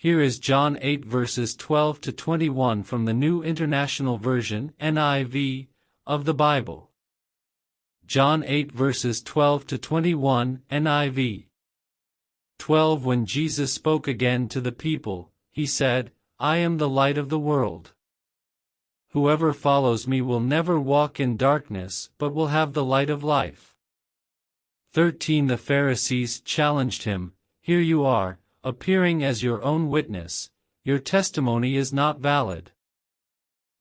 Here is John 8 verses 12 to 21 from the New International Version (NIV) of the Bible. John 8 verses 12 to 21 NIV. 12 When Jesus spoke again to the people, he said, I am the light of the world. Whoever follows me will never walk in darkness but will have the light of life. 13 The Pharisees challenged him, Here you are, appearing as your own witness, your testimony is not valid.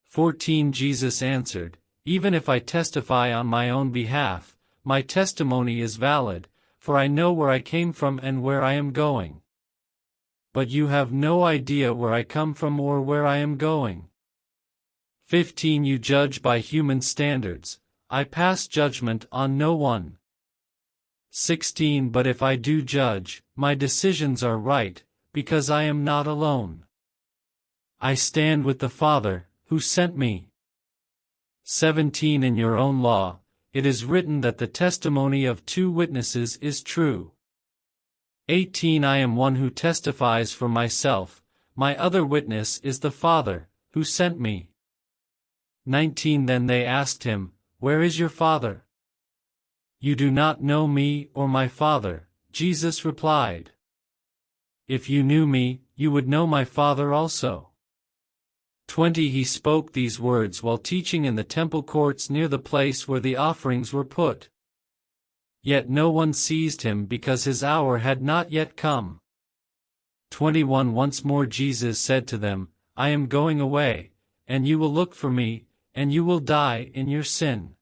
14 Jesus answered, Even if I testify on my own behalf, my testimony is valid, for I know where I came from and where I am going. But you have no idea where I come from or where I am going. 15 You judge by human standards, I pass judgment on no one. 16 But if I do judge, my decisions are right, because I am not alone. I stand with the Father, who sent me. 17 In your own law, it is written that the testimony of 2 witnesses is true. 18 I am one who testifies for myself, my other witness is the Father, who sent me. 19 Then they asked him, Where is your Father? You do not know me or my Father, Jesus replied. If you knew me, you would know my Father also. 20 He spoke these words while teaching in the temple courts near the place where the offerings were put. Yet no one seized him because his hour had not yet come. 21 Once more Jesus said to them, I am going away, and you will look for me, and you will die in your sin.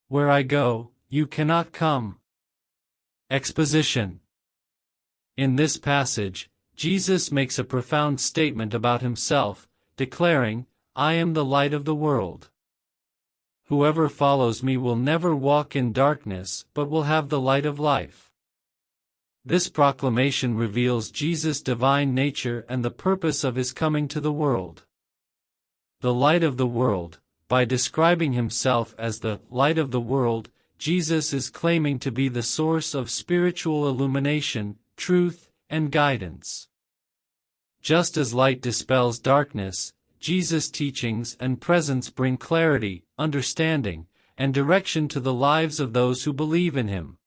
Where I go, you cannot come. Exposition. In this passage, Jesus makes a profound statement about himself, declaring, I am the light of the world. Whoever follows me will never walk in darkness but will have the light of life. This proclamation reveals Jesus' divine nature and the purpose of his coming to the world. The light of the world, by describing himself as the light of the world, Jesus is claiming to be the source of spiritual illumination, truth, and guidance. Just as light dispels darkness, Jesus' teachings and presence bring clarity, understanding, and direction to the lives of those who believe in him.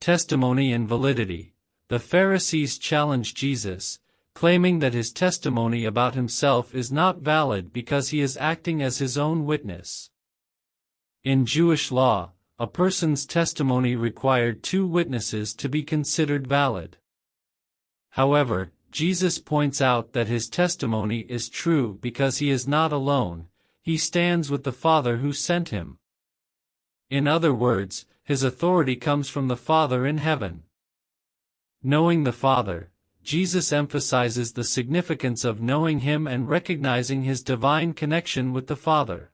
Testimony and validity. The Pharisees challenge Jesus, claiming that his testimony about himself is not valid because he is acting as his own witness. In Jewish law, a person's testimony required 2 witnesses to be considered valid. However, Jesus points out that his testimony is true because he is not alone, he stands with the Father who sent him. In other words, his authority comes from the Father in heaven. Knowing the Father, Jesus emphasizes the significance of knowing him and recognizing his divine connection with the Father.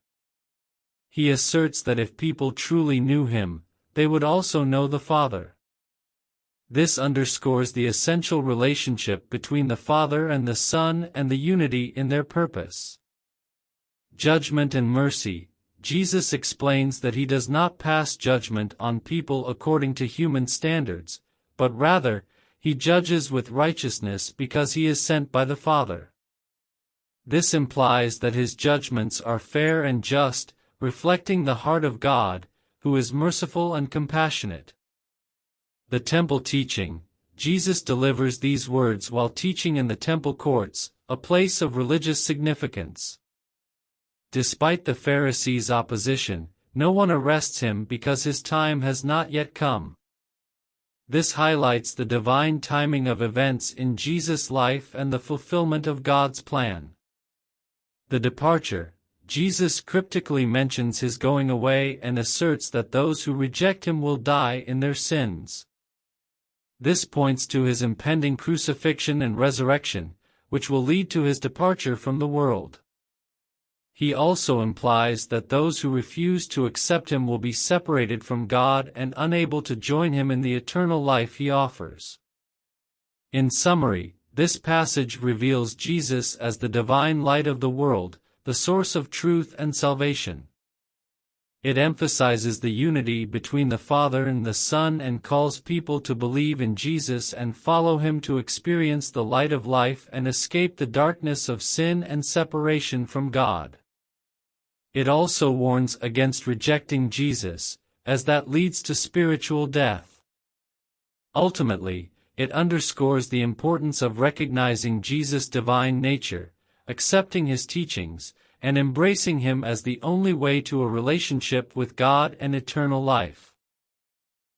He asserts that if people truly knew him, they would also know the Father. This underscores the essential relationship between the Father and the Son and the unity in their purpose. Judgment and mercy. Jesus explains that he does not pass judgment on people according to human standards, but rather, he judges with righteousness because he is sent by the Father. This implies that his judgments are fair and just, reflecting the heart of God, who is merciful and compassionate. The temple teaching. Jesus delivers these words while teaching in the temple courts, a place of religious significance. Despite the Pharisees' opposition, no one arrests him because his time has not yet come. This highlights the divine timing of events in Jesus' life and the fulfillment of God's plan. The departure. Jesus cryptically mentions his going away and asserts that those who reject him will die in their sins. This points to his impending crucifixion and resurrection, which will lead to his departure from the world. He also implies that those who refuse to accept him will be separated from God and unable to join him in the eternal life he offers. In summary, this passage reveals Jesus as the divine light of the world, the source of truth and salvation. It emphasizes the unity between the Father and the Son and calls people to believe in Jesus and follow Him to experience the light of life and escape the darkness of sin and separation from God. It also warns against rejecting Jesus, as that leads to spiritual death. Ultimately, it underscores the importance of recognizing Jesus' divine nature, accepting His teachings, and embracing Him as the only way to a relationship with God and eternal life.